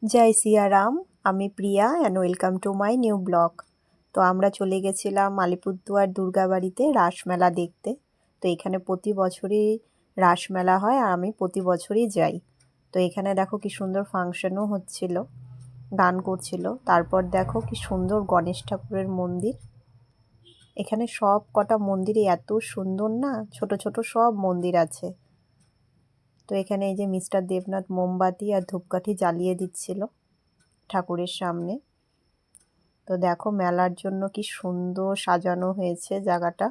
জয় সিয়ারাম। আমি Priya and welcome to my new blog. তো আমরা চলে গেছিলাম আলিপুরদুয়ার দুর্গাবাড়িতে রাসমেলা দেখতে। তো এখানে প্রতি বছরই রাসমেলা হয় আর আমি প্রতি বছরই যাই। তো এখানে দেখো কি সুন্দর ফাংশনও হচ্ছিল, গান করছিল। তারপর দেখো কি সুন্দর গণেশ ঠাকুরের মন্দির। এখানে সব কটা মন্দিরই এত সুন্দর না, ছোট ছোট সব মন্দির আছে। তো এখানে এই যে মিস্টার দেবনাথ মোমবাতি আর ধূপকাঠি জ্বালিয়ে দিচ্ছিল ঠাকুরের সামনে। তো দেখো মেলার জন্য কি সুন্দর সাজানো হয়েছে জায়গাটা।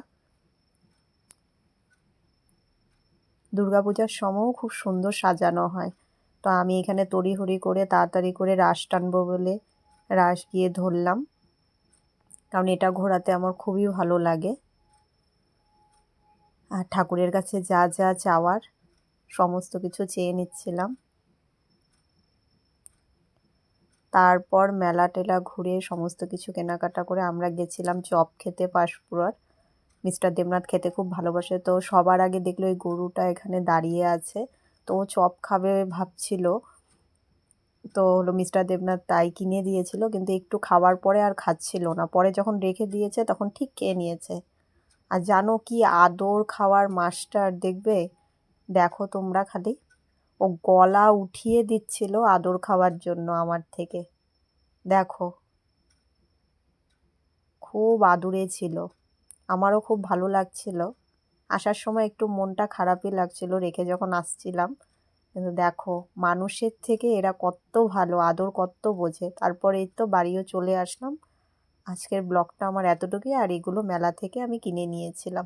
দুর্গাপূজার সময়ও খুব সুন্দর সাজানো হয়। তো আমি এখানে তড়িঘড়ি করে তাড়াতাড়ি করে রাস টানবো বলে রাস গিয়ে ধরলাম, কারণ এটা ঘোরাতে আমার খুবই ভালো লাগে। আর ঠাকুরের কাছে যা যা চাওয়ার সমস্ত কিছু চেয়ে নিচ্ছিলাম। তারপর মেলা টেলা ঘুরে সমস্ত কিছু কেনাকাটা করে আমরা গেছিলাম চপ খেতে পাঁশকুড়ার। মিস্টার দেবনাথ খেতে খুব ভালোবাসে, তো সবার আগে দেখলো ওই গরুটা এখানে দাঁড়িয়ে আছে। তো ও চপ খাবে ভাবছিল, তো হলো মিস্টার দেবনাথ তাই কিনে দিয়েছিল, কিন্তু একটু খাওয়ার পরে আর খাচ্ছিল না। পরে যখন রেখে দিয়েছে তখন ঠিক খেয়ে নিয়েছে। আর জানো কি আদর খাওয়ার মাস্টার, দেখবে, দেখো তোমরা খালি, ও গলা উঠিয়ে দিচ্ছিল আদর খাওয়ার জন্য আমার থেকে। দেখো, খুব আদুরে ছিল। আমারও খুব ভালো লাগছিল। আসার সময় একটু মনটা খারাপই লাগছিল রেখে যখন আসছিলাম, কিন্তু দেখো মানুষের থেকে এরা কত ভালো, আদর কত বোঝে। তারপরে এই তো বাড়িও চলে আসলাম। আজকের ব্লগটা আমার এতটুকুই, আর এগুলো মেলা থেকে আমি কিনে নিয়েছিলাম।